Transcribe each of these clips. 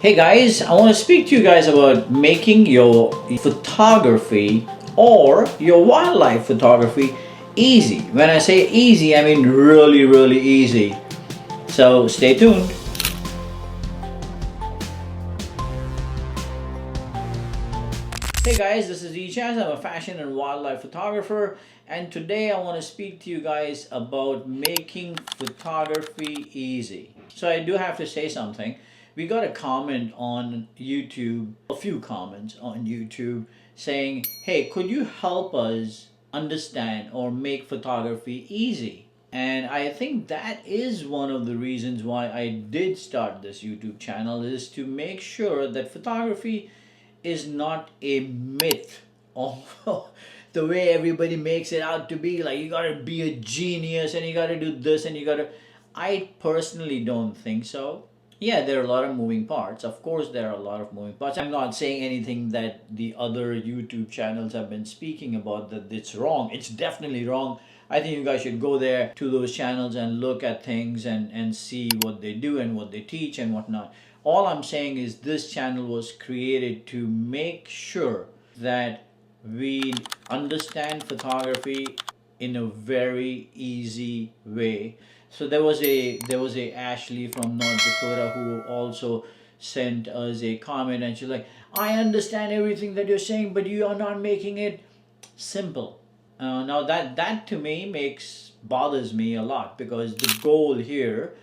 Hey guys, I want to speak to you guys about making your photography or your wildlife photography easy. When I say easy, I mean really, really easy. So stay tuned. Hey guys, this is Echaz. I'm a fashion and wildlife photographer, and today I want to speak to you guys about making photography easy. So I do have to say something. We got a comment on YouTube, a few comments on YouTube saying, "Hey, could you help us understand or make photography easy?" And I think that is one of the reasons why I did start this YouTube channel, is to make sure that photography is not a myth of the way everybody makes it out to be. Like, you gotta be a genius and you gotta do this and you gotta. I personally don't think so. Yeah, there are a lot of moving parts. Of course, there are a lot of moving parts. I'm not saying anything that the other YouTube channels have been speaking about that it's wrong. It's definitely wrong. I think you guys should go there to those channels and look at things and see what they do and what they teach and whatnot. All I'm saying is this channel was created to make sure that we understand photography in a very easy way. So there was a Ashley from North Dakota who also sent us a comment, and she's like, "I understand everything that you're saying, but you are not making it simple." Now that to me makes bothers me a lot, because the goal here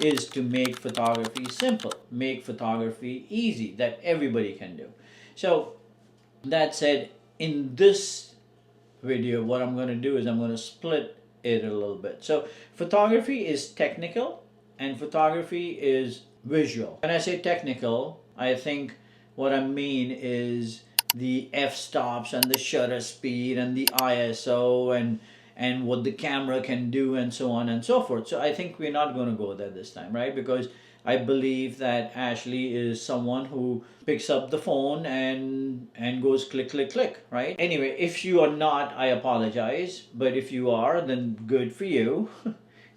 is to make photography simple, make photography easy that everybody can do. So that said, in this video, what I'm going to do is I'm going to split it a little bit. So photography is technical and photography is visual. When I say technical, I think what I mean is the f-stops and the shutter speed and the ISO and what the camera can do and so on and so forth. So I think we're not going to go there this time, right? Because I believe that Ashley is someone who picks up the phone and goes click click click, right? Anyway, if you are not, I apologize, but if you are, then good for you.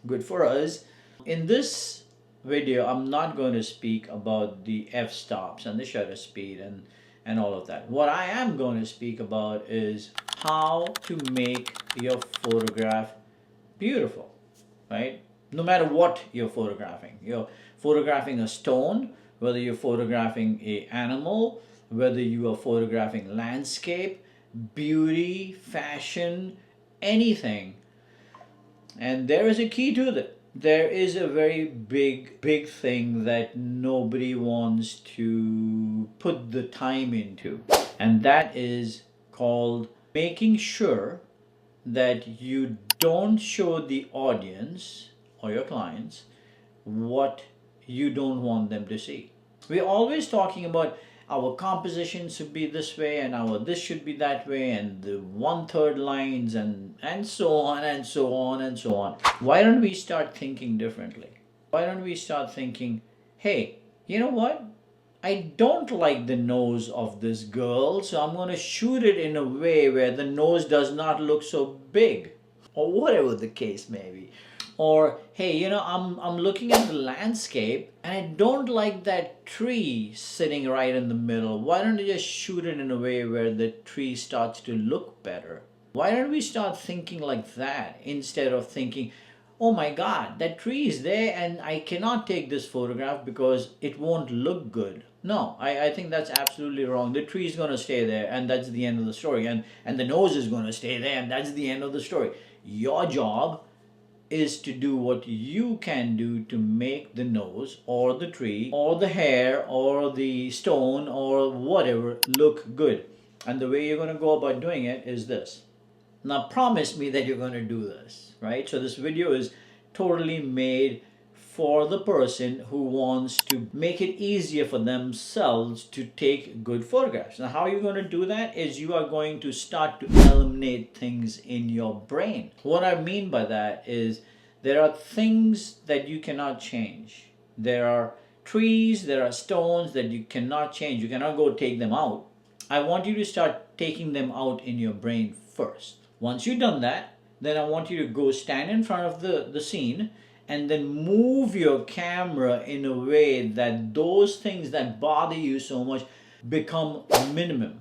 Good for us. In this video, I'm not going to speak about the f-stops and the shutter speed and all of that. What I am going to speak about is how to make your photograph beautiful, right? No matter what you're photographing a stone, whether you're photographing a animal, whether you are photographing landscape, beauty, fashion, anything. And there is a key to that. There is a very big thing that nobody wants to put the time into, and that is called making sure that you don't show the audience or your clients what you don't want them to see. We're always talking about our composition should be this way and our this should be that way and the one-third lines and so on and so on and so on. Why don't we start thinking differently? Why don't we start thinking, hey, you know what? I don't like the nose of this girl, so I'm going to shoot it in a way where the nose does not look so big, or whatever the case may be. Or, hey, I'm looking at the landscape and I don't like that tree sitting right in the middle. Why don't you just shoot it in a way where the tree starts to look better? Why don't we start thinking like that instead of thinking, oh my god, that tree is there and I cannot take this photograph because it won't look good. No, I think that's absolutely wrong. The tree is going to stay there and that's the end of the story. And the nose is going to stay there and that's the end of the story. Your job is to do what you can do to make the nose or the tree or the hair or the stone or whatever look good. And the way you're going to go about doing it is this. Now promise me that you're going to do this, right? So this video is totally made for the person who wants to make it easier for themselves to take good photographs. Now how you're going to do that is you are going to start to eliminate things in your brain. What I mean by that is there are things that you cannot change. There are trees, there are stones that you cannot change. You cannot go take them out. I want you to start taking them out in your brain first. Once you've done that, then I want you to go stand in front of the scene and then move your camera in a way that those things that bother you so much become minimum,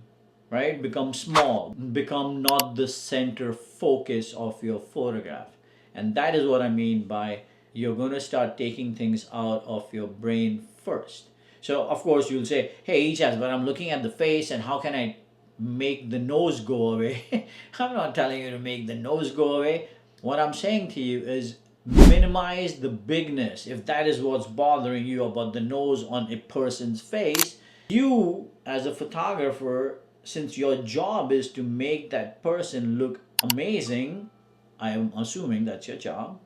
right? Become small, become not the center focus of your photograph. And that is what I mean by you're going to start taking things out of your brain first. So, of course, you'll say, hey, Ichas, but I'm looking at the face, and how can I make the nose go away? I'm not telling you to make the nose go away. What I'm saying to you is minimize the bigness. If that is what's bothering you about the nose on a person's face, you as a photographer, since your job is to make that person look amazing, I am assuming that's your job,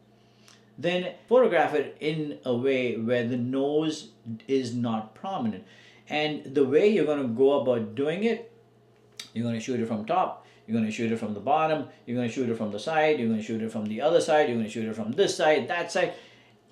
then photograph it in a way where the nose is not prominent. And the way you're going to go about doing it, you're going to shoot it from top, you're going to shoot it from the bottom, you're going to shoot it from the side, you're going to shoot it from the other side, you're going to shoot it from this side, that side,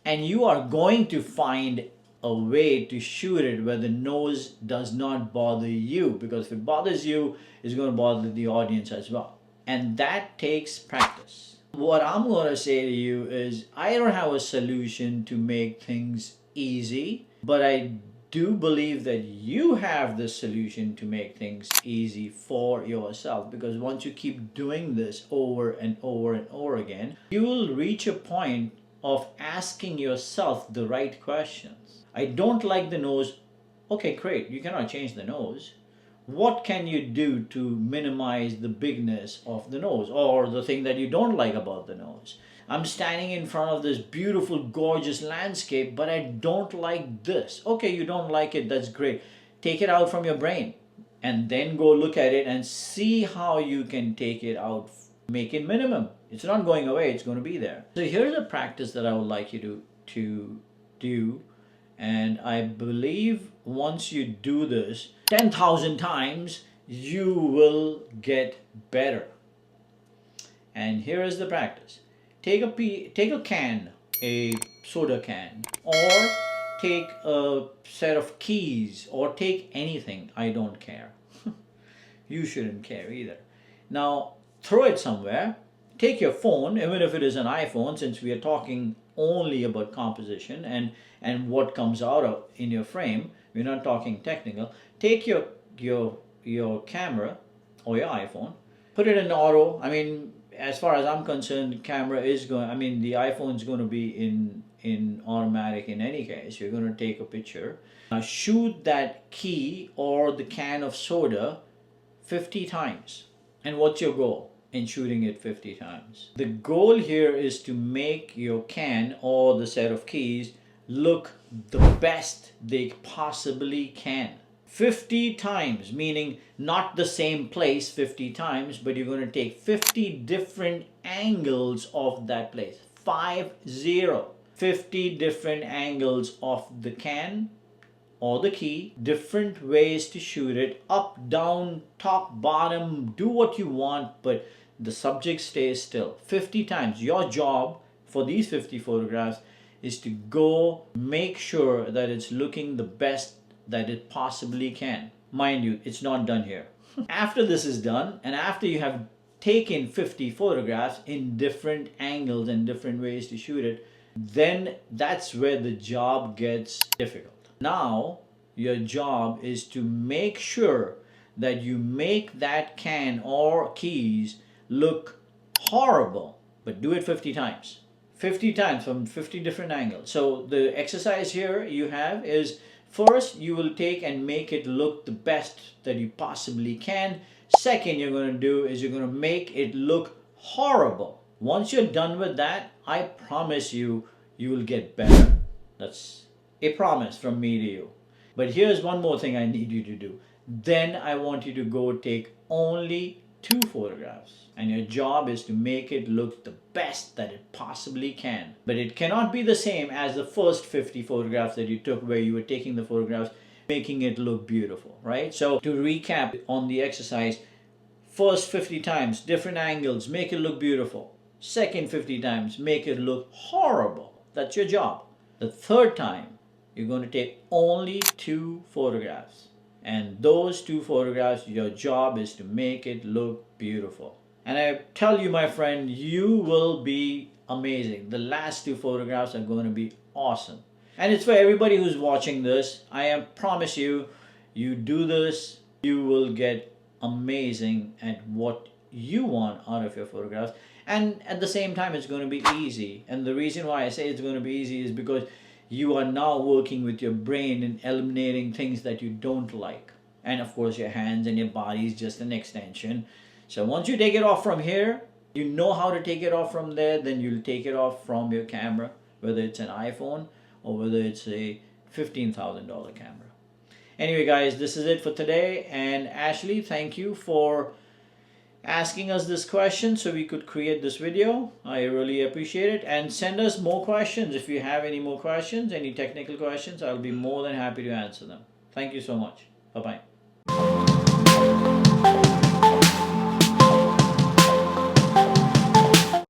and you are going to find a way to shoot it where the nose does not bother you, because if it bothers you, it's going to bother the audience as well. And that takes practice. What I'm going to say to you is I don't have a solution to make things easy, but I do believe that you have the solution to make things easy for yourself, because once you keep doing this over and over and over again, you will reach a point of asking yourself the right questions. I don't like the nose. Okay, great. You cannot change the nose. What can you do to minimize the bigness of the nose, or the thing that you don't like about the nose? I'm standing in front of this beautiful, gorgeous landscape, but I don't like this. Okay, you don't like it, that's great. Take it out from your brain and then go look at it and see how you can take it out. Make it minimum. It's not going away, it's going to be there. So here's a practice that I would like you to do. And I believe once you do this 10,000 times, you will get better. And here is the practice. Take a can, a soda can, or take a set of keys, or take anything. I don't care. You shouldn't care either. Now, throw it somewhere. Take your phone, even if it is an iPhone, since we are talking only about composition and what comes out of in your frame. We're not talking technical. Take your camera or your iPhone, put it in auto. I mean, as far as I'm concerned, camera is going. I mean, the iPhone is going to be in automatic in any case. You're going to take a picture. Now shoot that key or the can of soda 50 times. And what's your goal in shooting it 50 times? The goal here is to make your can or the set of keys look the best they possibly can. 50 times, meaning not the same place 50 times, but you're going to take 50 different angles of that place. 50 different angles of the can or the key, different ways to shoot it, up, down, top, bottom, do what you want, but the subject stays still. 50 times. Your job for these 50 photographs is to go make sure that it's looking the best that it possibly can. Mind you, it's not done here. After this is done, and after you have taken 50 photographs in different angles and different ways to shoot it, then that's where the job gets difficult. Now, your job is to make sure that you make that can or keys look horrible, but do it 50 times. 50 times from 50 different angles. So the exercise here you have is, first, you will take and make it look the best that you possibly can. Second, you're going to do is you're going to make it look horrible. Once you're done with that, I promise you, you will get better. That's a promise from me to you. But here's one more thing I need you to do. Then I want you to go take only 2 photographs. And your job is to make it look the best that it possibly can. But it cannot be the same as the first 50 photographs that you took, where you were taking the photographs, making it look beautiful, right? So to recap on the exercise, first 50 times, different angles, make it look beautiful. Second 50 times, make it look horrible. That's your job. The third time, you're going to take only 2 photographs. And those 2 photographs, your job is to make it look beautiful. And I tell you, my friend, you will be amazing. The last two photographs are going to be awesome. And it's for everybody who's watching this. Promise you, you do this, you will get amazing at what you want out of your photographs. And at the same time, it's going to be easy. And the reason why I say it's going to be easy is because you are now working with your brain and eliminating things that you don't like. And of course, your hands and your body is just an extension. So once you take it off from here, you know how to take it off from there, then you'll take it off from your camera, whether it's an iPhone or whether it's a $15,000 camera. Anyway, guys, this is it for today. And Ashley, thank you for asking us this question so we could create this video. I really appreciate it. And send us more questions. If you have any more questions, any technical questions, I'll be more than happy to answer them. Thank you so much. Bye-bye.